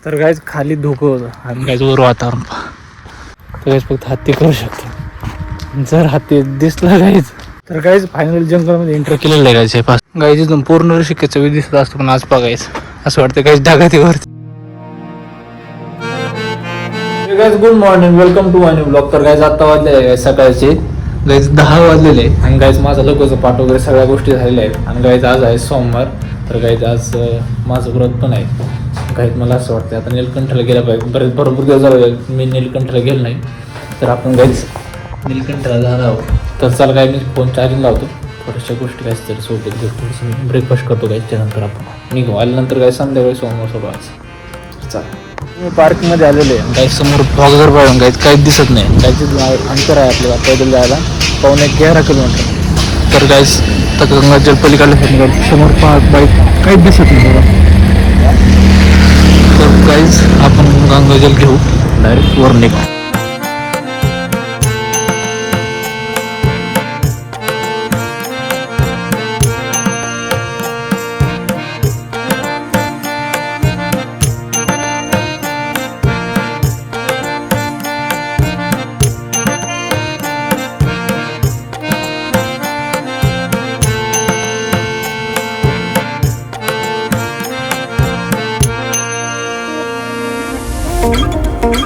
तर गाईज खाली धुकं होतं आणि गाईज वर वातावरण तर गाईज फक्त हत्ती करू शकतो. जर हत्ती दिसला गाईज तर गाईज फायनल जंगलमध्ये एंटर केलेलं आहे गाईज. हे पास गाईज इथून पूर्ण ऋषिकेशचा वेळ दिसत असतो पण आज बघायच असं वाटतं गाईज ढगाती वरती. Guys good morning, welcome to my new blog. तर गाईज आता वाजले सकाळचे गाईज 10 वाजलेले आणि गाईज माझा लोकांचं पाठ वगैरे सगळ्या गोष्टी झालेल्या आहेत. आणि गाईज आज आहे सोमवार तर गाईज आज माझं व्रत पण आहे. गाईज मला असं वाटतं आता नीलकंठला गेलं पाहिजे. भरपूर दिवस झाले मी नीलकंठला गेलो नाही तर आपण गाईज नीलकंठला जाणार आहोत. तर चला काय मी फोन चार्जिंग लावतो, थोड्याशा गोष्टी काय तरी सोबत घेऊ, थोडंसं ब्रेकफास्ट करतो गाईज. त्यानंतर आपण निघू. आल्यानंतर काय संध्याकाळी सोमवार सोबत चला. मी पार्कमध्ये आलेलो आहे. काही समोर फॉगझर पाहिजे काहीच काहीच दिसत नाही. काहीच अंतर आहे आपल्याला पैदल जायला 11 किलोमीटर. तर काहीच तर गंगाजल पलीकडल्या समोर बाईक काहीच दिसत नाही बघा. तर काहीच आपण गंगाजल घेऊ डायरेक्ट वर निघू.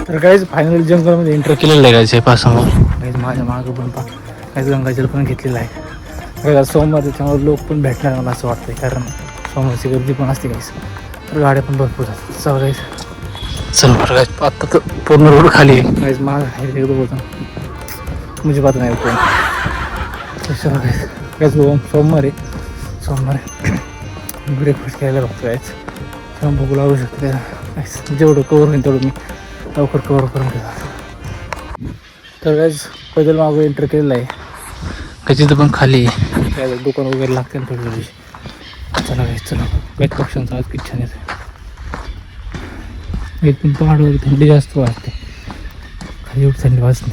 तर काहीच फायनल जंगलमध्ये एंटर केलेलं आहे गायचं. पासमोर काहीच माझ्या मागं पण काहीच गंगाजल पण घेतलेलं आहे. काही सोमवार त्याच्यामुळे लोक पण भेटणार मला असं वाटतं, कारण सोमवारची गर्दी पण असते काहीच. तर गाड्या पण भरपूर जातात. चल काहीच चल बरं काय आत्ता तर पूर्ण रोड खाली आहे. काहीच माग आहे एकदम होतं म्हणजे पाहत नाही कोण. चला काहीच सोमवार ब्रेकफास्ट करायला बघतो काहीच. तेव्हा भूक लागू शकते काहीच. जेवढं कवर होईल तेवढं मी लवकर कवर करून घेतात. तर काहीच पैदल मागं एंटर केलेलं आहे. काही तिथं पण खाली आहे दुकान वगैरे लागते ना थोडी. चला काहीच चला काही पक्ष्यांचा आज किती छान येते. एकदम पहाडवर थंडी जास्त वाजते, खाली एवढी थंडी वाजते.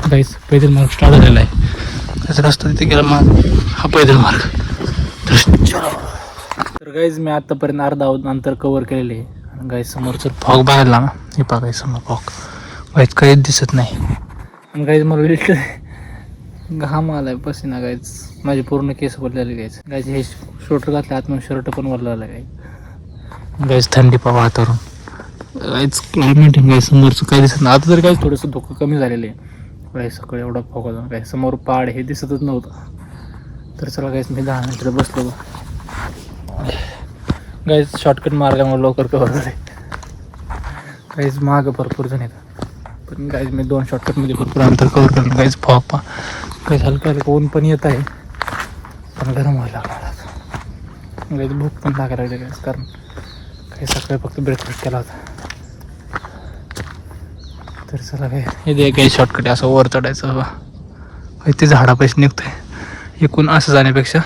काहीच पैदल मार्ग स्टार्ट झालेला आहे. त्याचा रस्ता तिथे गेला मार्ग हा पैदल मार्ग. तर गाईज मी आतापर्यंत अर्धा अंतर कव्हर केलेले आहे. आणि गाईज समोरचं फॉग बाहेरला ना हे पहा गाईज समोर फॉग गाईज काहीच दिसत नाही. आणि गाईज मला विल्ट घाम आलाय पसीना गाईज. माझी पूर्ण केस भरलेले गाईज. गाईज हे शोटर घातले आतमध्ये शर्ट पण वरला आला गाईज. गाईज थंडी पा वातावरण गाईज क्लायमेट आहे गाईज. समोरचं काही दिसत नाही. आता तर गाईज थोडंसं धोकं कमी झालेलं आहे. गाईज सकाळी एवढा फॉग होता गाईज. समोर पहाड हे दिसतच नव्हतं. तर चला गाईज मी 10 मिनिटं बसलो गाईज. शॉर्टकट मार्गामुळे लवकर कव्हर झाले. गाईज मागं भरपूर जण येतात पण गाईज मी 2 शॉर्टकटमध्ये भरपूर अंतर कव्हर केलं. गाईज फॉग पा गाईज हलका हलका ऊन पण येत आहे पण गरम व्हायला लागला. गाईज भूक पण लागायला लागली गाईज, कारण काही सकाळी फक्त ब्रेकफास्ट केला होता. तर चला काय हे काही शॉर्टकट असं वर चढायचं बाबा. ते झाडापाशी निघतोय एकूण असं जाण्यापेक्षा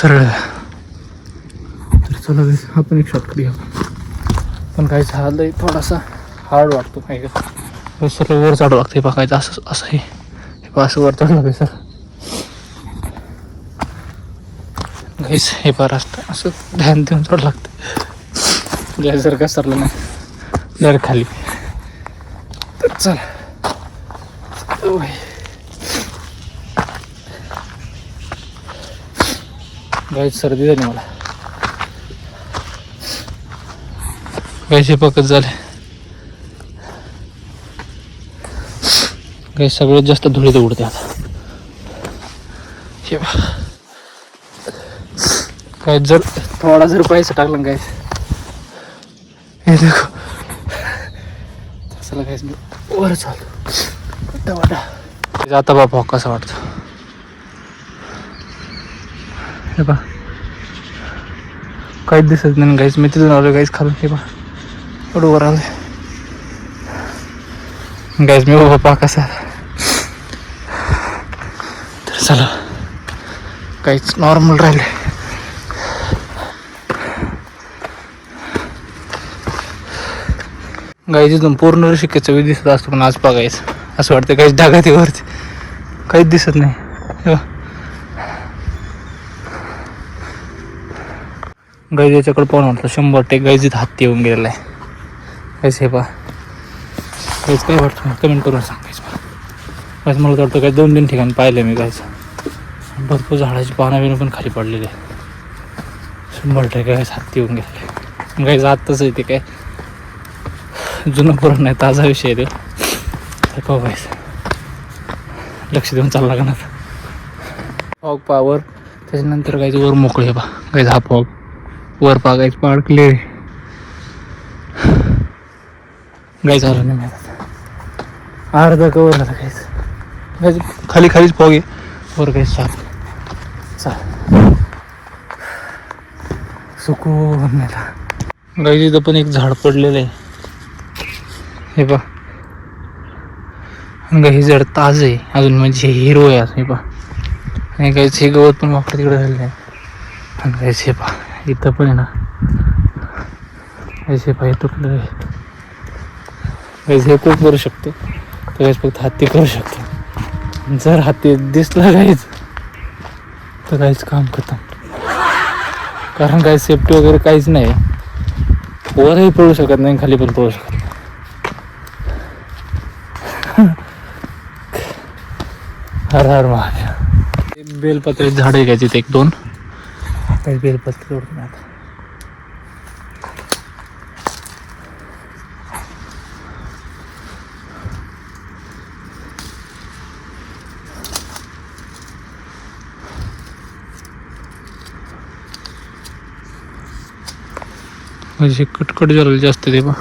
सरळ. तर चला गाईज हा पण एक शॉर्टकट घ्या. पण काही झालं थोडासा हार्ड वाटतो काय का सर वर चढावं लागतं. बघायचं असं असं हे असं वर चढलं लागेल सर गाईस. हे बरं असतं असं ध्यान देऊन चढ लागतं. गाय जर का सरलं नाही जर खाली. तर चला गाईस सर्दी झाली मला. गाईस हे पकत झाले. गाईस सगळ्यात जास्त धुळीत उडते आता. काय जर थोडा जर पैसा टाकला गाईस हे देखो. चला गाईस मी वर चालतो वाटा आता बाबा कसं वाटतं हे पा. काहीच दिसत नाही गाईस. मी तिथून आलो गाईस खालून. हे पा एवढं वर आलं गाईस मी बाबा कसा. तर चला काहीच नॉर्मल राहिले. गाईच इथून पूर्ण ऋषिकेशचा वेळ दिसत असतो पण आज बघायचं असं वाटतं काहीच ढगाती वरती काहीच दिसत नाही. गाईज याच्याकडे पाहून वाटतं 100% गाईज इथं हत्ती येऊन गेलेला आहे. गाईज हे पहा, गाईज काय वाटतं कमेंट करून सांगायचं मला. गाईज मला तर वाटतं काय 2-3 ठिकाणी पाहिलं मी. गाईज भरपूर झाडाची पानं बिनं पण खाली पडलेली आहे. 100% गाईज हत्ती येऊन गेलेले आहे. गाईज आत्ताच आहे ते काय जुनं पुरण नाही, ताजा विषय आहे ते. पाहू गाईज, लक्ष देऊन चालला का ना. फॉग पावर त्याच्यानंतर गाईज वर मोकळे पहा. गाईज हा फॉग वर पहा. गाईज पहाड क्लिअर आहे. गाईज आला नाही मिळतात अर्धा कवर झाला. गाईज गाईज खाली खालीच फॉग आहे. वर गाईज चाल सुकून मेला. गाईज इथं पण एक झाड पडलेलं आहे हे पहा. आणि हे झाड ताज आहे अजून, म्हणजे हिरो आहे असं हे पहा. आणि गाईज हे गवत पण वाकडं तिकडे झालेलं आहे. आणि गाईज हे पहा इथं पण आहे ना. गाईज हे पहा तुटलं आहे. गाईज हे कोण करू शकतो तर गाईज फक्त हत्ती करू शकतो. जर हत्ती दिसला गाईज तर गाईज काम खतम. कारण काही सेफ्टी वगैरे काहीच नाही. वरही पडू शकत नाही, खाली पण पडू शकत नाही. हर हर महादेव. बेलपत्रे झाड आहे का तिथे 1-2 काही बेलपत्रे तोडून आता. म्हणजे कटकट झालेलं जास्त ते बा.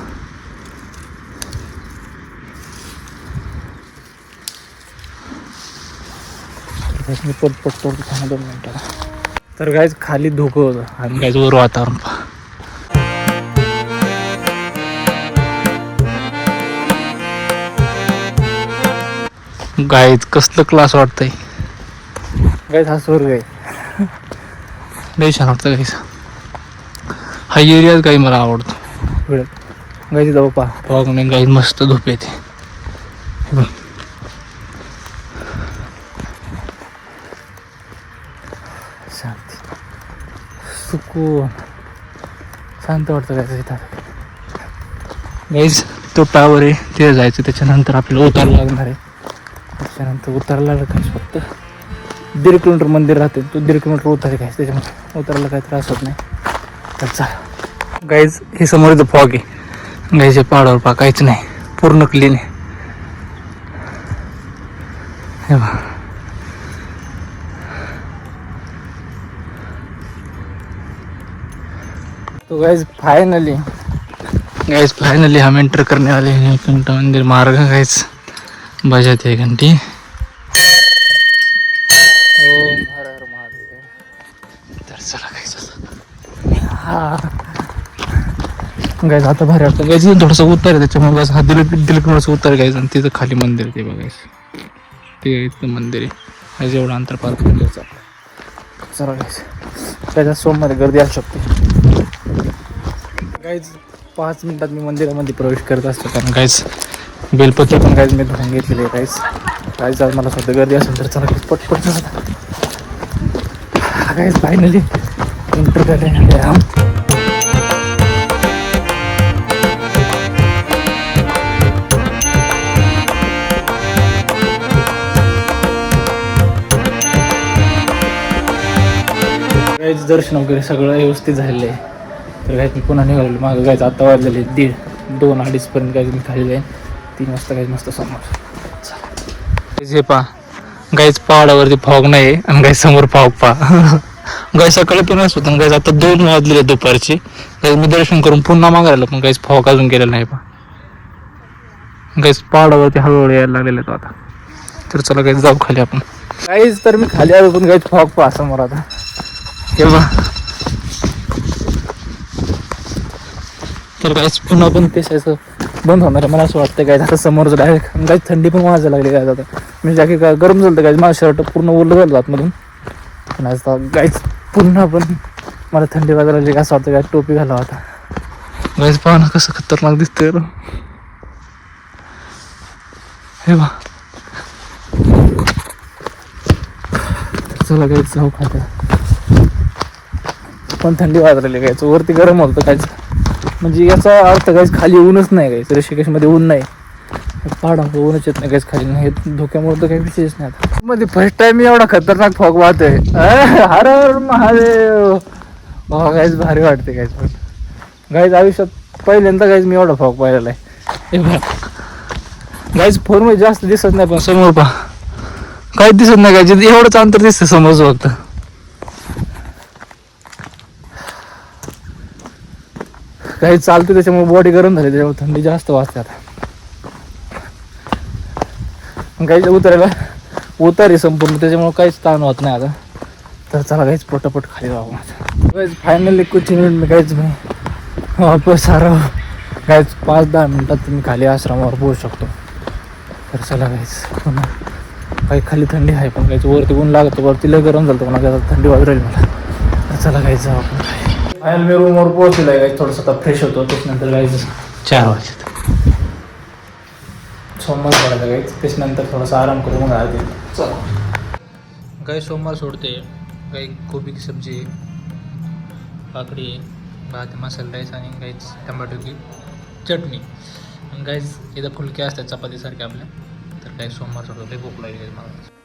पटपट तोडतो 2 मिनिटाला. तर गाईज खाली धुकं होतं आणि गाईज वर वातावरण पहा. गाईज कसलं क्लास वाटतंय. गाईज हा स्वर्ग आहे. लई छान वाटतं गाईज. हा एरियाच काही मला आवडतो. गाईज जाऊ पहा फॉग नाही. गाईज मस्त झोप येते. शांती सुकून शांत वाटतं गाईज इथं. गाईज तो टावर आहे तिथे जायचं. त्याच्यानंतर आपल्याला उतार लागणार आहे. त्याच्यानंतर उतरला काय फक्त 1.5 किलोमीटर मंदिर राहते. तो 1.5 किलोमीटर उतार आहे. गाईज त्याच्यामुळे उतरायला काही त्रास होत नाही. तर चला गाईज हे समोर इथं फॉग आहे. गाईज पहाडावर पहा काहीच नाही, पूर्ण क्लीन आहे. हे बघा तो गाइस फाइनली हम एंटर करने वाले हैं घंटा मंदिर मार्ग. गाइस बजाते हैं घंटी. ओम हर हर महादेव. तर चला गाइस गाइस आता भारी वाटतं. गाइस थोडंसं उतर आहे त्याच्यामुळे गाइस हा दिल उतर गाइस. आणि तिथं खाली मंदिर ते बघा गाइस. ते इथं मंदिर आहे. गाइस एवढं अंतर पार करायचं. चला गाइस त्याच्या सोमवारी गर्दी असू शकते. गाइस 5 मिनिटात मी मंदिरामध्ये प्रवेश करत असतो. कारण गाइस बेलपत्र पण गाइस मी धुवून घेतलेले आहे. गाइस आज मला सध्या गर्दी असेल तर चला गाइस पटपट चला. गाइस फायनली एंटर करने हम. गाइस दर्शन वगैरे सगळं व्यवस्थित झालेलं आहे. तर गाइस मी पुन्हा निघालेलो मागं. गाइस आता वाजलेले 1:30-2:30 पर्यंत गाइस मी खाली जाईन. 3 वाजता गाइस मस्त समोर. गाइस हे पहा गाइस पहाडावरती फॉग नाही आणि गाइस समोर फॉग पहा. गाइस सकाळी पण असं होतं. गाइस आता 2 वाजलेले दुपारचे. गाइस मी दर्शन करून पुन्हा मागायला पण गाइस फॉग अजून गेलेला नाही पहा. गाइस पहाडावरती हळूहळू यायला लागलेला तो आता. तर चला गाइस जाऊ खाली आपण. गाइस तर मी खाली आलो पण गाइस फॉग पहा समोर आता. हे बघा तर गाइस पुन्हा पण ते असं बंद होणार आहे मला असं वाटतं. गाइस आता समोरच डायरेक्ट गाइस थंडी पण वाजायला लागली. गाइस आता मी जॅकेट गरम झालं गाइस. माझं शर्ट पूर्ण ओलं झालं आतमधून. पण आता गाइस पुन्हा पण मला थंडी वाजायला लागली. असं वाटतं गाइस टोपी घालावं आता. गाइस पहा ना कसं खतरनाक दिसतंय. हे बघा चला गाइस जाऊ खाते. पण थंडी वाजलेली गायचं, वरती गरम होतं काहीच. म्हणजे याचा अर्थ काहीच खाली ऊनच नाही गायचं, ऋषिकेशमध्ये ऊन नाही, पहाडांचं ऊनच येत नाही काहीच खाली नाही. हे धोक्यामुळे तर काही विषयच नाही. आता मध्ये फर्स्ट टाइम मी एवढा खतरनाक फॉग वाहतोय. हर हर महादेव. गायच भारी वाटते गायच. पण गायच आयुष्यात पहिल्यांदा गायच मी एवढा फॉग पाहिलेला आहे. गायच फोनमध्ये जास्त दिसत नाही, पण समोर पहा काहीच दिसत नाही. गायचे एवढंच अंतर दिसतं समोरचं फक्त. काही चालते त्याच्यामुळे बॉडी गरम झाली, त्याच्यामुळे थंडी जास्त वाजते. आता गाईच्या उतारी संपूर्ण, त्याच्यामुळे काहीच ताण होत नाही आता. तर चला गाईच पटापट खाली जाऊ. गाईच फायनली कुछ मिनिट में गाईच मी वापस आ रहा हूँ. गाईच 5-10 मिनिटात तुम्ही खाली आश्रमावर पोहोचू शकतो. तर चला गाईच, पुन्हा काही खाली थंडी आहे, पण गाईच वरती ऊन लागतं, वरती लय गरम झालं, पण थंडी वाजू राहील मला. तर चला गाईच जाऊ आपण. फायनल मी रूमवर पोहोचलेला आहे गाईच. थोडंसं आता फ्रेश होतो, त्याच्यानंतर गाईच 4 वाजता सोमवार पडायचा गाईच. त्याच्यानंतर थोडासा आराम करू, मग आरती. चला गाई सोमवार सोडते. गाई कोबीची सब्जी, काकडी, भात, मसाला राईस आणि गाईच टमाटोची चटणी. आणि गाईच इथं फुलके असतात चपातीसारखे आपल्या. तर गाई सोमवार सोडतो, लई भूक लागली मला.